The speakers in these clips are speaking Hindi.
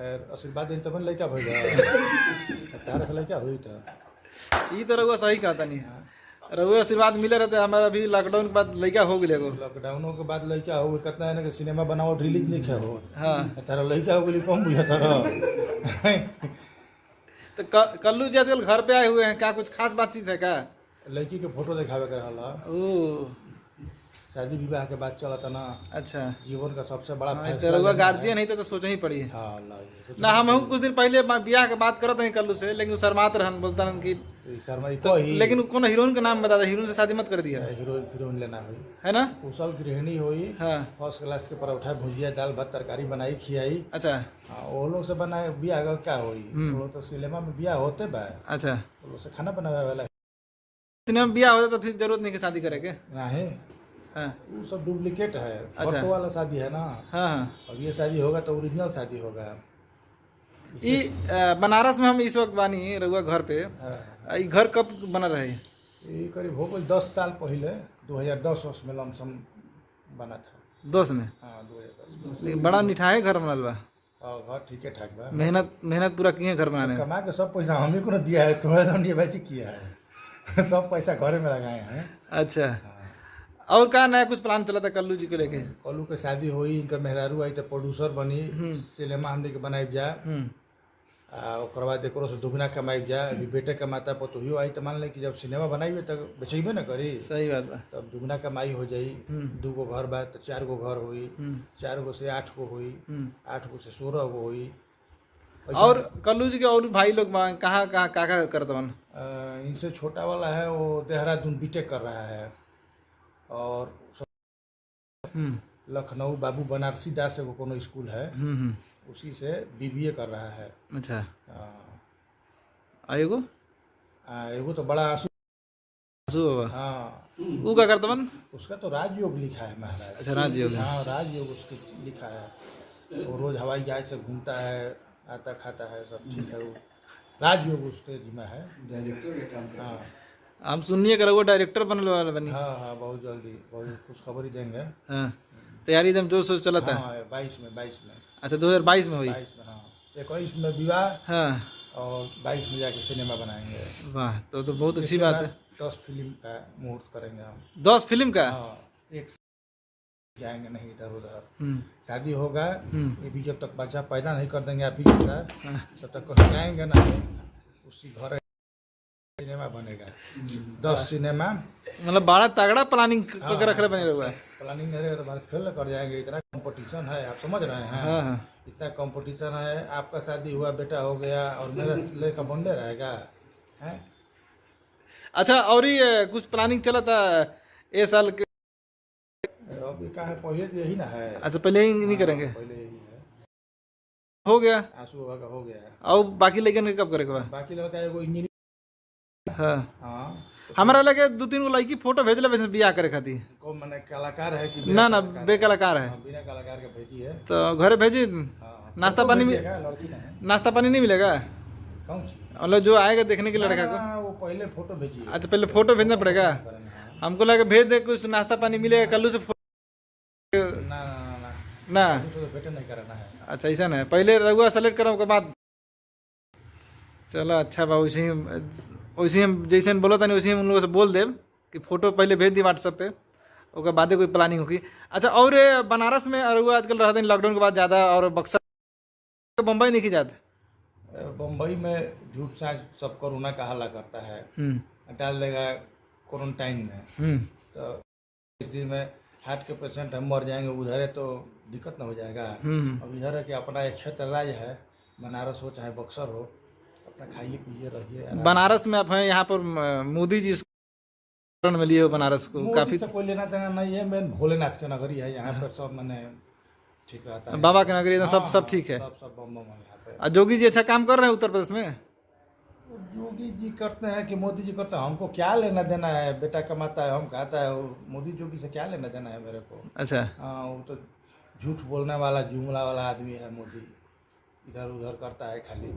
आशीर्वाद दिन तब लड़का हो तारा से लड़का हुई था ये तो रहुआ सही कहता नहीं रहुआ आशीर्वाद मिले रहते हमारा अभी लॉकडाउन के बाद लड़का हो गए लॉकडाउन के बाद लड़का हो कितना है ना कि सिनेमा बनाओ रिलीज नहीं हो हाँ तारा लड़का हो गई कम बुझा तारा तो कल्लू जी आजकल घर पे आए हुए हैं क्या कुछ खास बातचीत है क्या लड़की के फोटो दिखावे के रहला ओ शादी विवाह के बाद चला था ना अच्छा जीवन का सबसे बड़ा हाँ, फैसला तो रहुआ लेना है। गार्जियन नहीं तो सोच ही पड़ी है हाँ अल्लाह ये ना हम कुछ दिन पहले ब्याह के बात करत नहीं कल्लू से लेकिन शर्मात रहन बोलता रहन कि तो शर्मा तो, को ही लेकिन कौन हीरोइन का नाम बता दे हीरोइन से शादी मत कर दिया हीरोइन हीरोइन लेना हुई है ना कुशल गृहिणी हुई हाँ फर्स्ट क्लास के परोठा भुजिया दाल भात तरकारी बनाई खियाई अच्छा हाँ, वो लोग से बनाए बियाह का क्या हुई वो तो सिनेमा में बियाह होते बा अच्छा वो लोग से खाना बनावे वाला सिनेमा में ब्याह होता तो फिर जरूरत नहीं कि शादी करेंगे नहीं हाँ वो सब डुप्लीकेट है अच्छा। फोटो वाला शादी है ना हाँ हाँ अब ये शादी होगा तो ओरिजिनल शादी होगा ये बनारस में हम इस वक्त बानी रहुआ घर पे हाँ। ये घर कब बना रहे ये करीब हो गई 10 साल पहले 2010 में लमसम बना था 10 में हाँ 2010 लेकिन बड़ा निठाए घर बनल बा और घर ठीक है ठाक बा मेहनत पूरा किए घर बनाने में कमा के सब पैसा हम ही को न दिया है थोड़ा सा ये किया है सब पैसा घरे में लगाए हैं अच्छा हाँ। और का नया कुछ प्लान चला था कल्लू जी को लेके कलू के शादी हुई इनका मेहरारू आई तो प्रोड्यूसर बनी सिनेमा हमने के बनाई जा ओकर बाद एक से दुगना कमाई जा अभी बेटे कमाता पतोहियो आई तो मान ले कि जब सिनेमा बनाई तब बेचेबे न करी सही बात बा तब दुगना कमाई हो जाई 2 गो घर बा तो 4 गो घर हुई 4 गो से 8 गो हुई 8 गो से 16 गो हुई और कल्लू जी के और भाई लोग कहाँ कहाँ का करते बन इनसे छोटा वाला है वो देहरादून बीटेक कर रहा है और लखनऊ बाबू बनारसी दास एगो कोनो स्कूल है उसी से बीबीए कर रहा है अच्छा एगो तो बड़ा आंसू बाबा हाँ वो क्या करते बन उसका तो राजयोग लिखा है महाराज अच्छा राजयोग हाँ राजयोग उसके लिखा है वो रोज हवाई जहाज से घूमता है आता खाता है सब ठीक है वो राजयोग उसके जिम्मा है हाँ हम सुनिए कर वो डायरेक्टर बनने वाला बनी हाँ हाँ बहुत जल्दी बहुत कुछ खबर ही देंगे हाँ तैयारी एकदम जोश सोच चला था हाँ 22 में अच्छा 2022 में हुई 22 में हाँ 21 में विवाह हाँ और 22 में जाके सिनेमा बनाएंगे वाह तो बहुत अच्छी बात है 10 फिल्म का मुहूर्त करेंगे हम 10 फिल्म का हाँ एक जाएंगे नहीं इधर उधर शादी होगा ये भी जब तक बच्चा पैदा नहीं कर देंगे आप ही जैसा तब तक कहीं जाएंगे ना उसी घर सिनेमा बनेगा 10 सिनेमा मतलब बड़ा तगड़ा प्लानिंग करके रख रहे बने रहुआ प्लानिंग नहीं रहेगा तो फेल कर जाएंगे इतना कंपटीशन है आप समझ रहे हैं हाँ इतना कंपटीशन है आपका शादी हुआ बेटा हो गया और मेरा लेकर बंदे रहेगा है अच्छा और ये कुछ प्लानिंग चला था ये साल के अभी कहा है पहले तो यही ना है अच्छा पहले ही नहीं करेंगे पहले यही है हो गया आंसू बाबा का हो गया और बाकी लेकिन कब करेगा बाकी लड़का एगो इंजीनियर हाँ हाँ हमारा लगे 2-3 गो लड़की फोटो भेजले वैसे बियाह करे खातिर को मैंने कलाकार है कि ना ना बेकलाकार है बिना कलाकार के भेजी है तो घरे भेजी हाँ नाश्ता पानी में लड़की ना है नाश्ता पानी नहीं मिलेगा कौन सी मतलब जो आएगा देखने के लड़का को हाँ, वो पहले फोटो भेजिए अच्छा पहले फोटो भेजना पड़ेगा हमको लगे भेज दे कुछ नाश्ता पानी मिलेगा कल्लू से ना ना तो बेटे नहीं कराना है अच्छा ऐसा ना है पहले रघुआ सेलेक्ट करो उसके बाद चलो अच्छा बा वैसे ही हम जैसे बोला था वैसे ही उन लोगों से बोल देव कि फोटो पहले भेज दी व्हाट्सएप पे उसके बाद कोई प्लानिंग होगी अच्छा और बनारस में रघुआ आजकल रहते हैं लॉकडाउन के बाद ज़्यादा और बक्सर बम्बई नहीं की जाते बम्बई में झूठ साझ सब कोरोना का हल्ला करता है डाल देगा क्वारंटाइन में तो इस दिन में हार्ट के पेशेंट हम मर जाएंगे उधर है तो दिक्कत ना हो जाएगा अब इधर है कि अपना एक क्षेत्र राज्य है बनारस हो चाहे बक्सर हो अपना खाइए पीजिए रहिए बनारस में आप हैं यहाँ पर मोदी जी में लिए हो बनारस को काफी से कोई लेना देना नहीं है मेन भोलेनाथ की नगरी है यहाँ पे सब मैंने ठीक रहता है बाबा की नगरी सब ठीक है सब बम बम है यहाँ पे और जोगी जी अच्छा काम कर रहे हैं उत्तर प्रदेश में योगी जी करते हैं कि मोदी जी करते हैं हमको क्या लेना देना है बेटा कमाता है हम खाता है मोदी जोगी से क्या लेना देना है मेरे को अच्छा हाँ वो तो झूठ बोलने वाला जुमला वाला आदमी है मोदी इधर उधर करता है खाली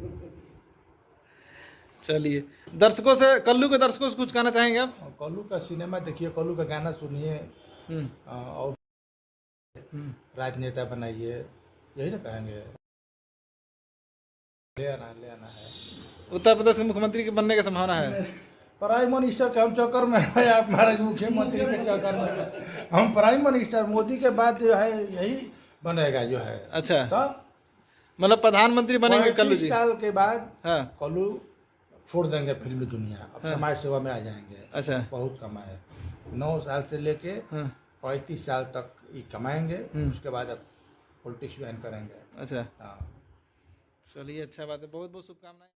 चलिए दर्शकों से कल्लू के दर्शकों से कुछ कहना चाहेंगे आप कल्लू का सिनेमा देखिए कल्लू का गाना सुनिए और राजनेता बनाइए यही ना कहेंगे। ले आना है। उत्तर प्रदेश के मुख्यमंत्री के बनने की संभावना है? प्राइम मिनिस्टर के हम चक्कर में है, आप महाराज मुख्यमंत्री के चक्कर में है। हम प्राइम मिनिस्टर मोदी के बाद जो है यही बनेगा जो है। अच्छा, तो मतलब प्रधानमंत्री बनेंगे कल्लू जी? 35 साल के बाद हाँ। कल्लू छोड़ देंगे फिल्मी दुनिया, अब समाज सेवा में आ जाएंगे। अच्छा, बहुत कमाए, 9 साल से लेके 35 साल तक ये कमाएंगे, उसके बाद अब पॉलिटिक्स ज्वाइन करेंगे। अच्छा, हाँ, चलिए, अच्छा बात है, बहुत बहुत शुभकामनाएं।